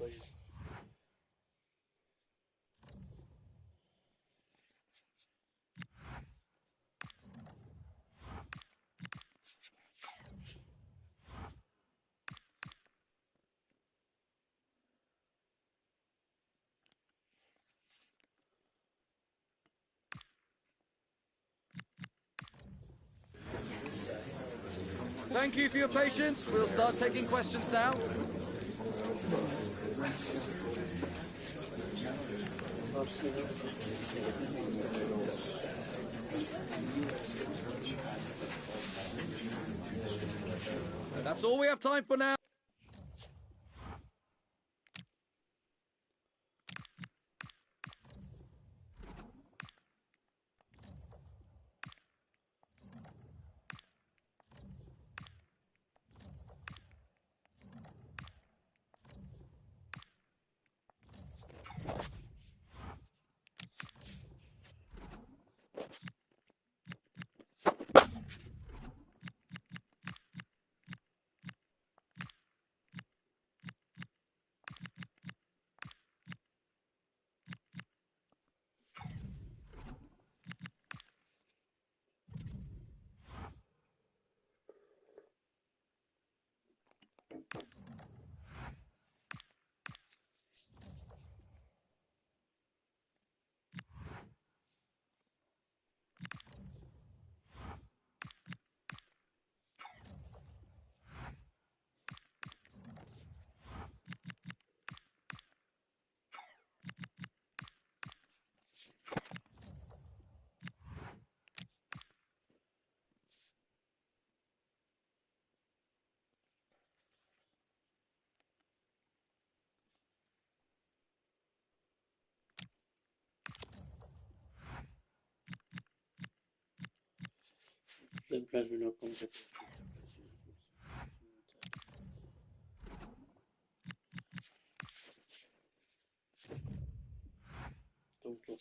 for you. Thank you for your patience. We'll start taking questions now. That's all we have time for now. I'm glad we're not going to get don't look.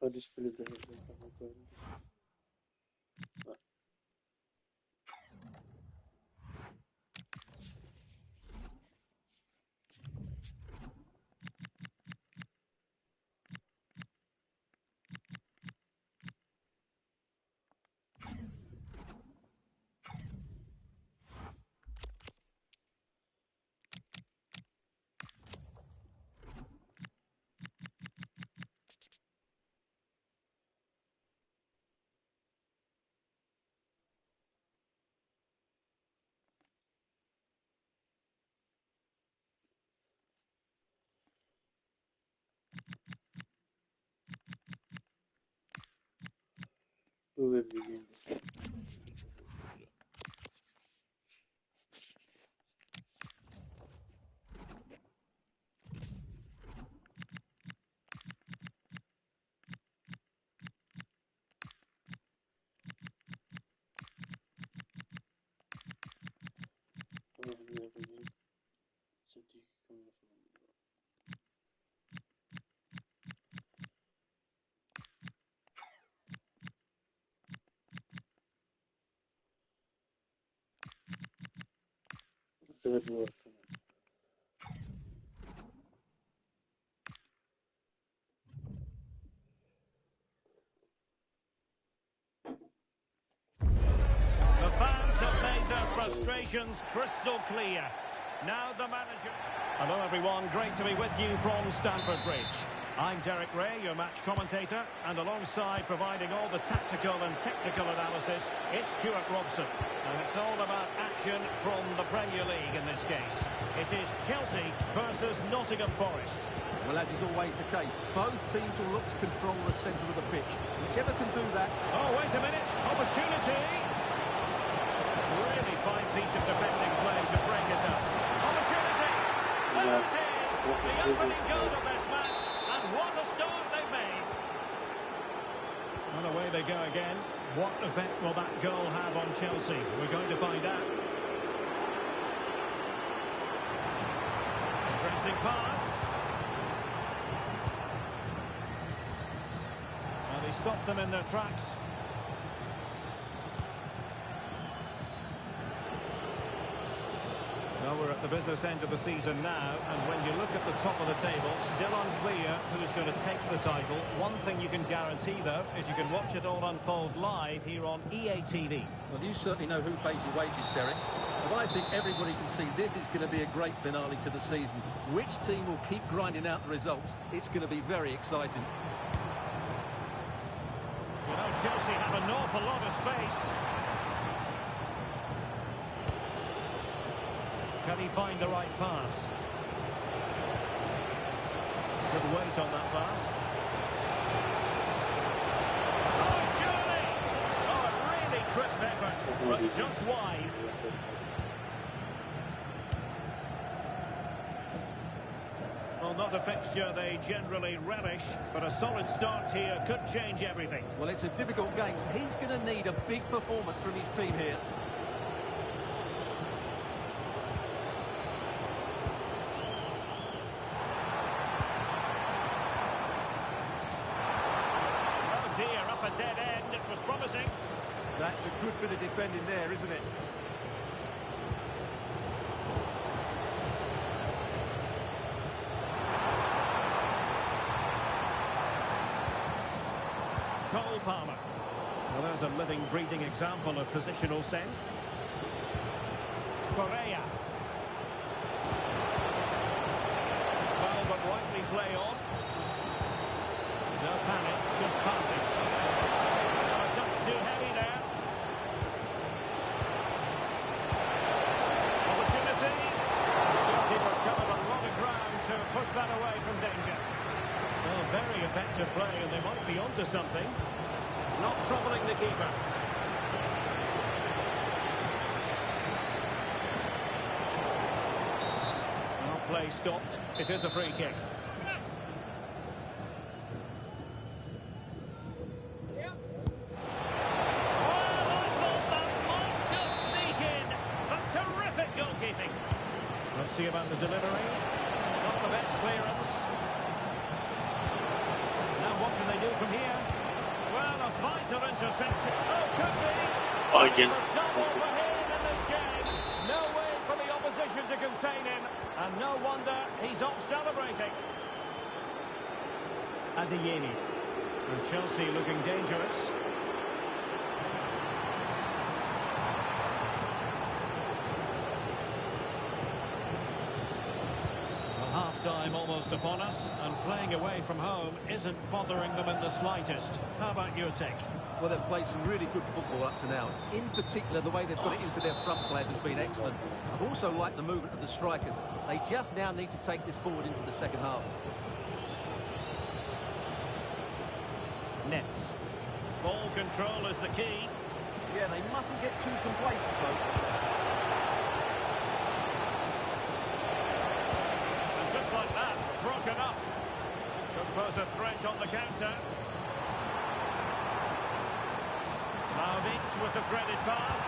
How do you spell it? Who will begin this? Third word. The fans have made their frustrations crystal clear. Now the manager. Hello everyone, great to be with you from Stamford Bridge. I'm Derek Ray, your match commentator, and alongside providing all the tactical and technical analysis, it's Stuart Robson. And it's all about action. action from the Premier League in this case. It is Chelsea versus Nottingham Forest. Well, as is always the case, both teams will look to control the centre of the pitch. Whichever can do that. Oh, wait a minute. Opportunity. Really fine piece of defending play to break it up. Opportunity. There it is. The opening goal of this match. And what a start they've made. And away they go again. What effect will that goal have on Chelsea? We're going to find out. Interesting pass. And he stopped them in their tracks. Well, we're at the business end of the season now, and when you look at the top of the table, still unclear who's going to take the title. One thing you can guarantee, though, is you can watch it all unfold live here on EA TV. Well, you certainly know who pays your wages, Derek. But I think everybody can see this is going to be a great finale to the season. Which team will keep grinding out the results? It's going to be very exciting. You know, Chelsea have an awful lot of space. Can he find the right pass? Good weight on that pass. Oh, surely! Oh, a really crisp effort, but just wide. Well, not a fixture they generally relish, but a solid start here could change everything. Well, it's a difficult game, so he's going to need a big performance from his team here. A dead end, it was promising. That's a good bit of defending there, isn't it? Cole Palmer. Well, there's a living, breathing example of positional sense. Correa. Well, but rightly play on. No panic, just passing. A touch too heavy there. Opportunity. The goalkeeper covered a lot of ground to push that away from danger. Well, very effective play, and they might be onto something. Not troubling the keeper. Well, play stopped. It is a free kick. Let's see about the delivery. Not the best clearance. Now what can they do from here? Well, a vital interception. Oh, could be. Again. It's a double for him in this game. No way for the opposition to contain him. And no wonder he's off celebrating. Adeyemi. And Chelsea looking dangerous. Half-time almost upon us, and playing away from home isn't bothering them in the slightest. How about your take? Well, they've played some really good football up to now. In particular, the way they've got it into their front players has been excellent. I've also liked the movement of the strikers. They just now need to take this forward into the second half. Nets. Ball control is the key. Yeah, they mustn't get too complacent, though. Just like that, broken up. Could pose a threat on the counter. Vlahovic with the threaded pass.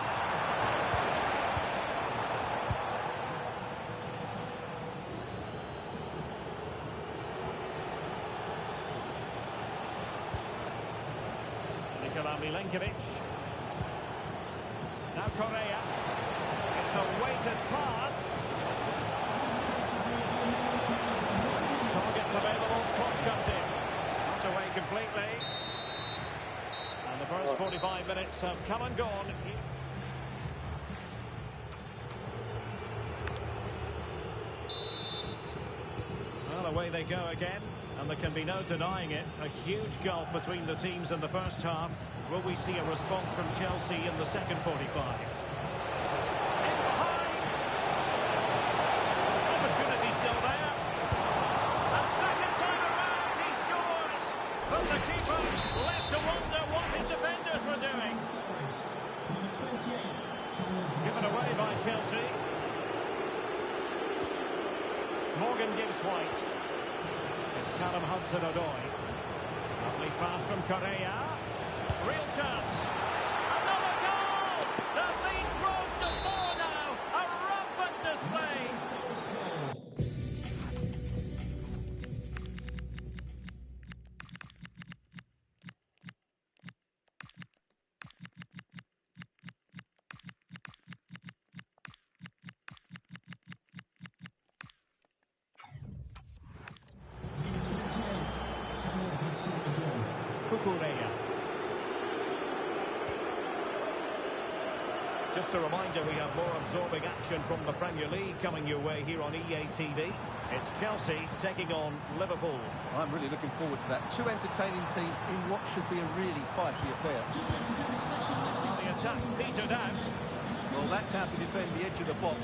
Nikola Milenkovic. Now Correa. It's a weighted pass. Targets available, cross-cutting. Not away completely. And the first 45 minutes have come and gone. Well, away they go again. And there can be no denying it. A huge gulf between the teams in the first half. Will we see a response from Chelsea in the second 45? given away by Chelsea. Morgan gives White. It's Callum Hudson-Odoi. Lovely pass from Correa. Real chance. Another goal! The lead grows to 4 now. A rampant display. Correa. Just a reminder, we have more absorbing action from the Premier League coming your way here on EA TV. It's Chelsea taking on Liverpool. I'm really looking forward to that. Two entertaining teams in what should be a really feisty affair. The attack petered out. Well, that's how to defend the edge of the box.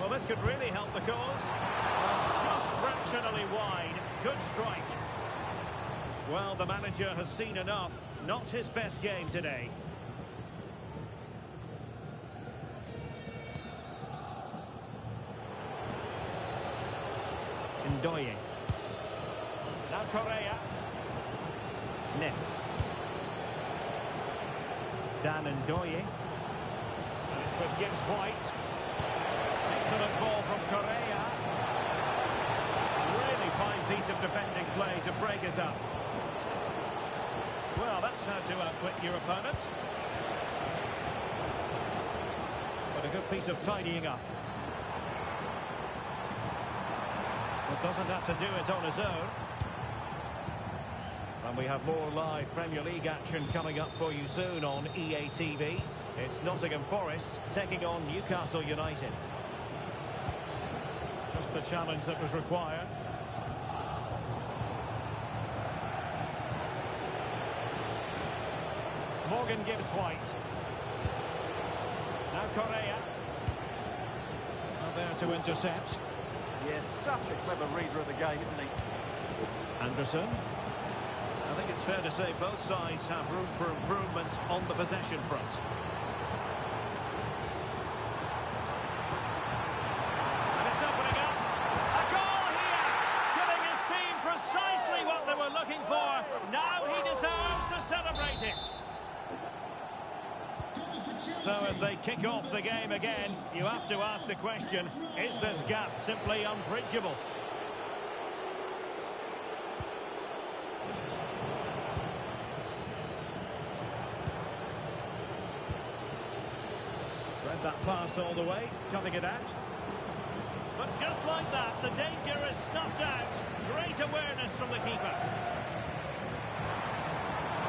Well, this could really help the cause. Just fractionally wide. Good strike. Well, the manager has seen enough. Not his best game today. Ndoye. Now Correa. Nets. Dan Ndoye. And it's with Gibbs White. Excellent ball from Correa. Really fine piece of defending play to break us up. Well, that's how to outwit your opponent. But a good piece of tidying up. But doesn't have to do it on his own. And we have more live Premier League action coming up for you soon on EA TV. It's Nottingham Forest taking on Newcastle United. Just the challenge that was required. Morgan gives White. Now Correa. Not there to intercept. Yes, such a clever reader of the game, isn't he? Anderson. I think it's fair to say both sides have room for improvement on the possession front. And it's opening up. A goal here! Giving his team precisely what they were looking for. Now he deserves to celebrate it. So as they kick off the game again, you have to ask the question, is this gap simply unbridgeable? Read that pass all the way, cutting it out. But just like that, the danger is snuffed out. Great awareness from the keeper.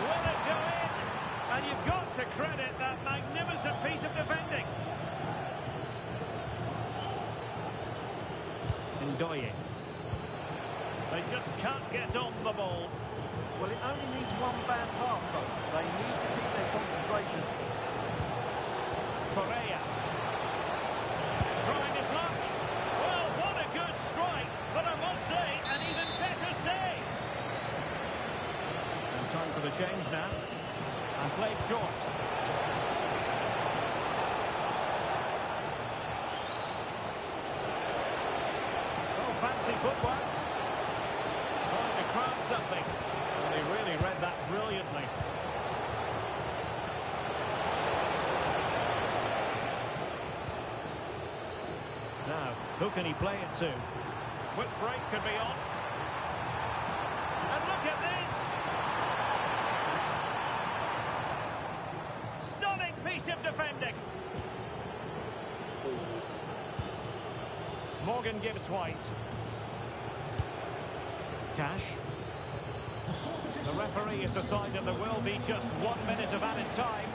Will it go in? And you've got to credit that magnificent piece of defending. Ndoye. They just can't get on the ball. Well, it only needs one bad pass, though. They need to keep their concentration. Correa. Trying his luck. Well, what a good strike, but I must say, an even better save. And time for the change now. And played short. Oh, fancy footwork. Trying to crowd something. And he really read that brilliantly. Now, who can he play it to? Quick break could be on. And look at this! Stunning piece of defending. Morgan gives White. Cash. The referee has decided there will be just 1 minute of added time.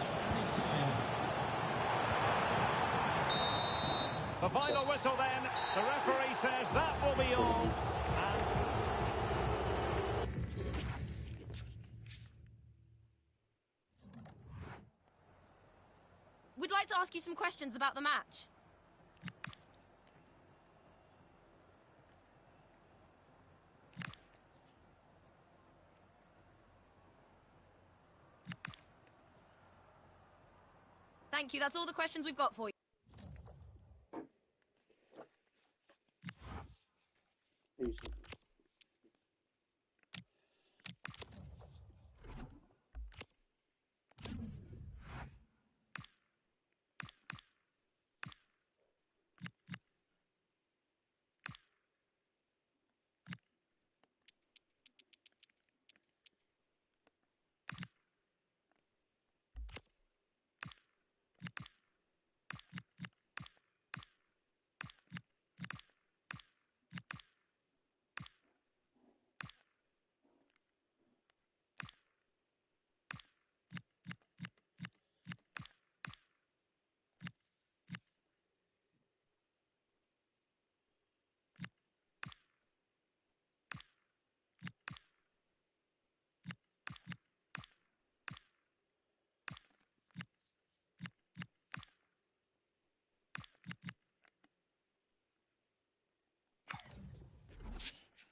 The final whistle then. The referee says that will be all. And we'd like to ask you some questions about the match. Thank Thank you. That's all the questions we've got for you. Easy.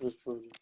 Let's prove it.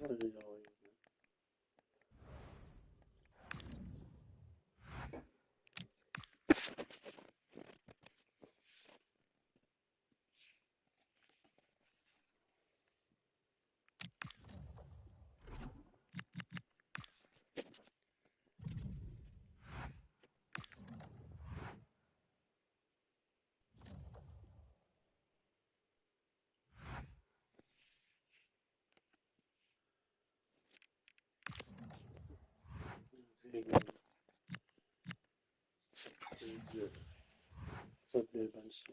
What are they going? Football bench.